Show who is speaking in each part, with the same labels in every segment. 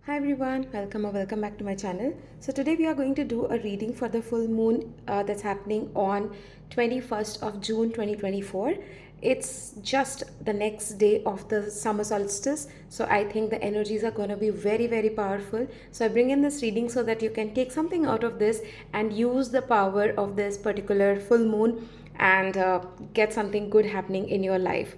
Speaker 1: Hi everyone, welcome or welcome back to my channel. So today we are going to do a reading for the full moon that's happening on 21st of June 2024. It's just the next day of the summer solstice, so I think the energies are going to be very powerful. So I bring in this reading so that you can take something out of this and use the power of this particular full moon and get something good happening in your life.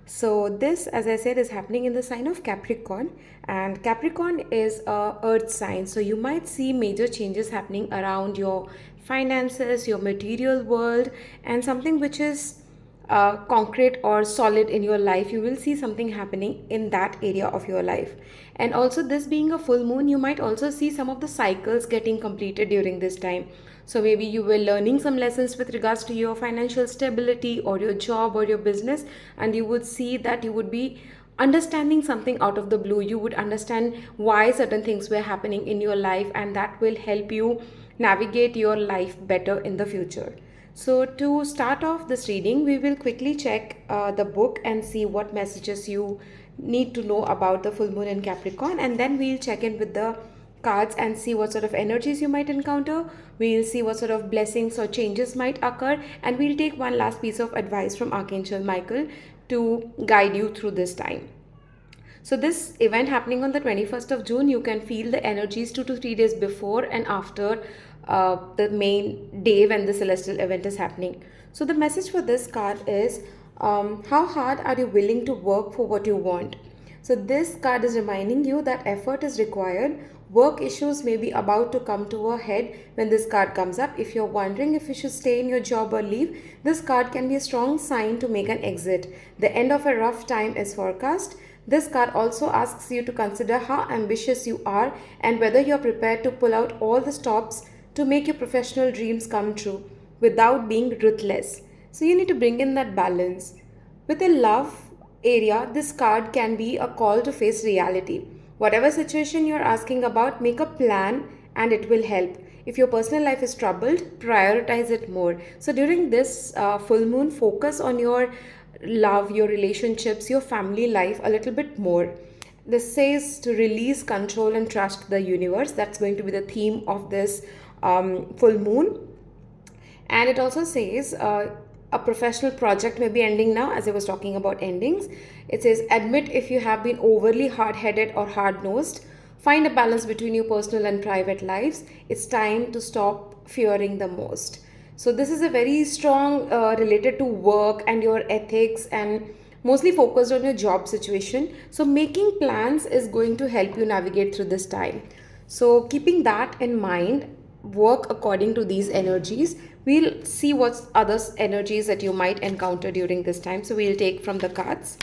Speaker 1: So this, as I said, is happening in the sign of Capricorn, and Capricorn is a earth sign. So you might see major changes happening around your finances, your material world, and something which is concrete or solid in your life. You will see something happening in that area of your life. And also, this being a full moon, you might also see some of the cycles getting completed during this time. So maybe you were learning some lessons with regards to your financial stability or your job or your business, and you would see that you would be understanding something out of the blue. You would understand why certain things were happening in your life, and that will help you navigate your life better in the future. So to start off this reading, we will quickly check the book and see what messages you need to know about the full moon in Capricorn, and then we'll check in with the cards and see what sort of energies you might encounter. We'll see what sort of blessings or changes might occur, and we'll take one last piece of advice from Archangel Michael to guide you through this time. So this event happening on the 21st of June, you can feel the energies 2 to 3 days before and after the main day when the celestial event is happening. So the message for this card is, how hard are you willing to work for what you want? So this card is reminding you that effort is required. Work issues may be about to come to a head when this card comes up. If you're wondering if you should stay in your job or leave, this card can be a strong sign to make an exit. The end of a rough time is forecast. This card also asks you to consider how ambitious you are and whether you're prepared to pull out all the stops to make your professional dreams come true without being ruthless. So you need to bring in that balance. With a love area, this card can be a call to face reality. Whatever situation you're asking about, make a plan and it will help. If your personal life is troubled, prioritize it more. So during this full moon, focus on your love, your relationships, your family life a little bit more. This says to release control and trust the universe. That's going to be the theme of this full moon. And it also says a professional project may be ending now, as I was talking about endings. It says admit if you have been overly hard-headed or hard-nosed. Find a balance between your personal and private lives. It's time to stop fearing the most. So this is a very strong related to work and your ethics, and mostly focused on your job situation. So making plans is going to help you navigate through this time. So keeping that in mind, work according to these energies. We'll see what other energies that you might encounter during this time. So we'll take from the cards.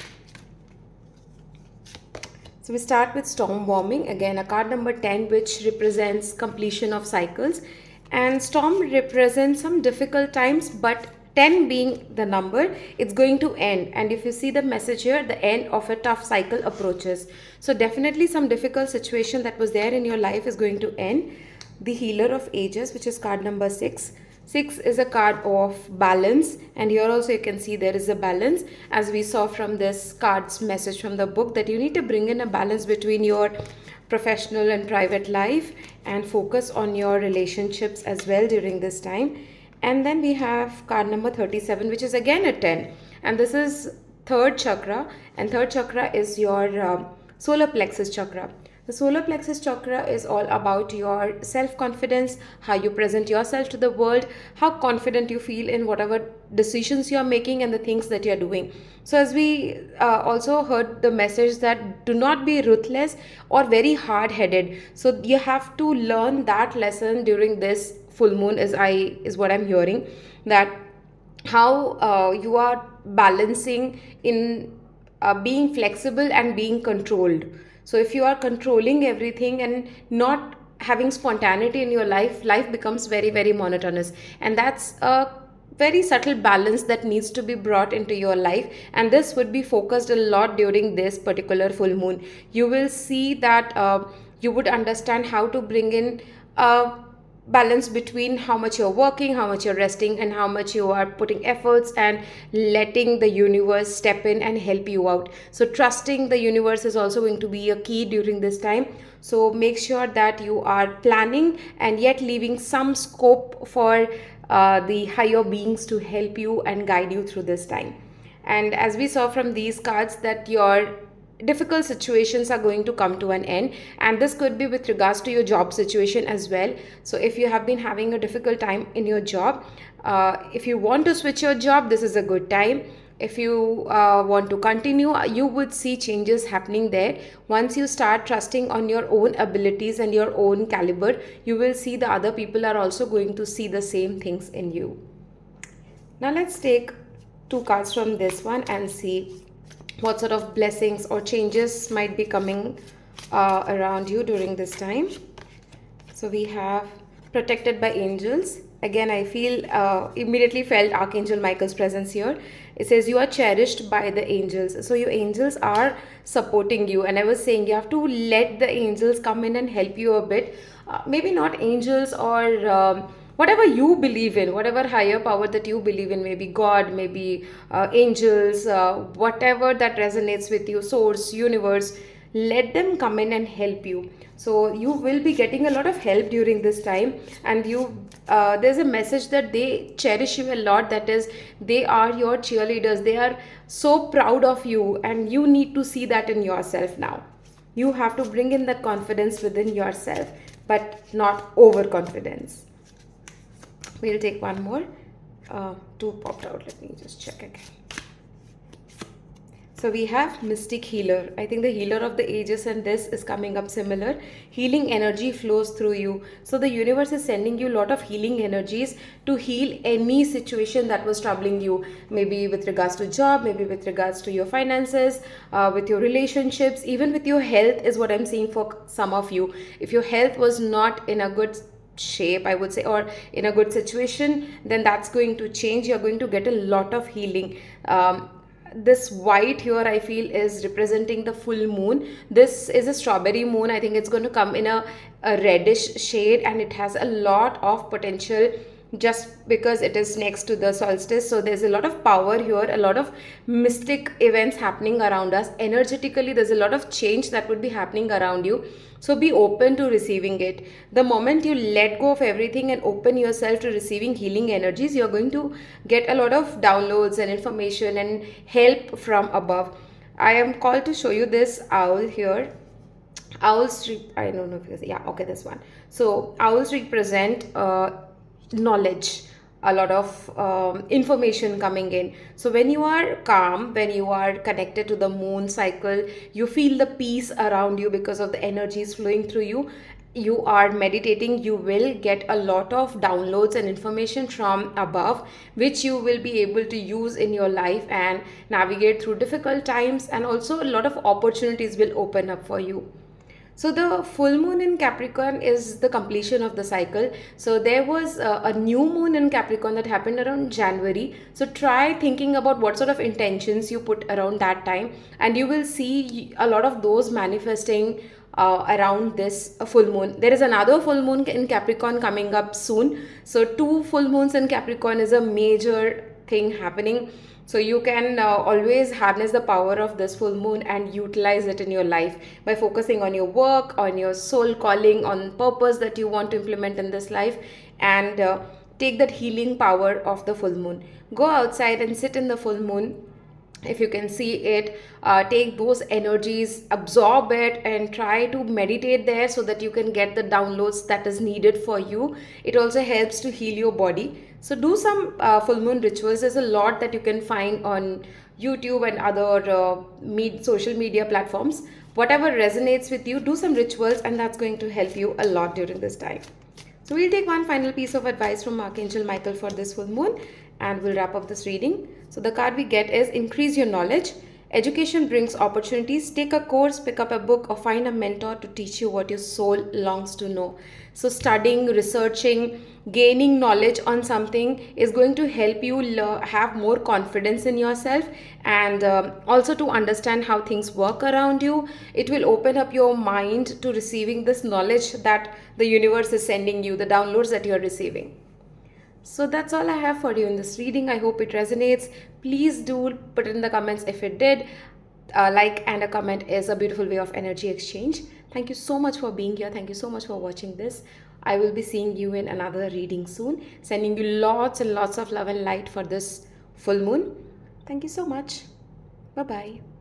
Speaker 1: So we start with storm warming, again a card number 10, which represents completion of cycles. And storm represents some difficult times, but 10 being the number, it's going to end. And if you see the message here, the end of a tough cycle approaches. So definitely some difficult situation that was there in your life is going to end. The healer of ages, which is card number 6. 6 is a card of balance, and here also you can see there is a balance, as we saw from this card's message from the book, that you need to bring in a balance between your professional and private life and focus on your relationships as well during this time. And then we have card number 37, which is again a 10, and this is third chakra, and third chakra is your solar plexus chakra. The solar plexus chakra is all about your self-confidence, how you present yourself to the world, how confident you feel in whatever decisions you are making and the things that you are doing. So as we also heard the message that do not be ruthless or very hard-headed. So you have to learn that lesson during this full moon, is what I'm hearing, that how you are balancing in being flexible and being controlled. So if you are controlling everything and not having spontaneity in your life, life becomes very monotonous, and that's a very subtle balance that needs to be brought into your life, and this would be focused a lot during this particular full moon. You will see that you would understand how to bring in balance between how much you're working, how much you're resting, and how much you are putting efforts and letting the universe step in and help you out. So trusting the universe is also going to be a key during this time. So make sure that you are planning and yet leaving some scope for the higher beings to help you and guide you through this time. And as we saw from these cards, that your difficult situations are going to come to an end, and this could be with regards to your job situation as well. So if you have been having a difficult time in your job, if you want to switch your job, this is a good time. If you want to continue, you would see changes happening there. Once you start trusting on your own abilities and your own caliber, you will see the other people are also going to see the same things in you. Now let's take two cards from this one and see what sort of blessings or changes might be coming around you during this time. So we have protected by angels. Again, I feel immediately felt Archangel Michael's presence here. It says you are cherished by the angels. So your angels are supporting you. And I was saying you have to let the angels come in and help you a bit. Maybe not angels or whatever you believe in, whatever higher power that you believe in, maybe God, maybe angels, whatever that resonates with you, source, universe, let them come in and help you. So you will be getting a lot of help during this time, and there's a message that they cherish you a lot. That is, they are your cheerleaders. They are so proud of you, and you need to see that in yourself now. You have to bring in that confidence within yourself, but not overconfidence. We'll take one more. Two popped out. Let me just check again. So we have Mystic Healer. I think the healer of the ages, and this is coming up similar. Healing energy flows through you. So the universe is sending you a lot of healing energies to heal any situation that was troubling you. Maybe with regards to job, maybe with regards to your finances, with your relationships, even with your health is what I'm seeing for some of you. If your health was not in a good shape, I would say, or in a good situation, then that's going to change. You're going to get a lot of healing. This white here, I feel, is representing the full moon. This is a strawberry moon. I think it's going to come in a reddish shade, and it has a lot of potential just because it is next to the solstice. So there's a lot of power here, a lot of mystic events happening around us. Energetically, there's a lot of change that would be happening around you. So be open to receiving it. The moment you let go of everything and open yourself to receiving healing energies, you're going to get a lot of downloads and information and help from above. I am called to show you this owl here. Owls, I don't know if you see, yeah, okay, this one. So owls represent knowledge, a lot of information coming in. So when you are calm, when you are connected to the moon cycle, you feel the peace around you because of the energies flowing through you. You are meditating, you will get a lot of downloads and information from above, which you will be able to use in your life and navigate through difficult times, and also a lot of opportunities will open up for you. So the full moon in Capricorn is the completion of the cycle. So there was a new moon in Capricorn that happened around January. So try thinking about what sort of intentions you put around that time, and you will see a lot of those manifesting around this full moon. There is another full moon in Capricorn coming up soon. So 2 full moons in Capricorn is a major thing happening. So you can always harness the power of this full moon and utilize it in your life by focusing on your work, on your soul calling, on purpose that you want to implement in this life, and take that healing power of the full moon. Go outside and sit in the full moon. If you can see it, take those energies, absorb it, and try to meditate there so that you can get the downloads that is needed for you. It also helps to heal your body. So do some full moon rituals. There's a lot that you can find on YouTube and other social media platforms. Whatever resonates with you, do some rituals, and that's going to help you a lot during this time. So we'll take one final piece of advice from Archangel Michael for this full moon, and we'll wrap up this reading. So the card we get is increase your knowledge. Education brings opportunities. Take a course, pick up a book, or find a mentor to teach you what your soul longs to know. So studying, researching, gaining knowledge on something is going to help you have more confidence in yourself, and also to understand how things work around you. It will open up your mind to receiving this knowledge that the universe is sending you, the downloads that you're receiving. So that's all I have for you in this reading. I hope it resonates. Please do put in the comments if it did. A like and a comment is a beautiful way of energy exchange. Thank you so much for being here. Thank you so much for watching this. I will be seeing you in another reading soon. Sending you lots and lots of love and light for this full moon. Thank you so much. Bye bye.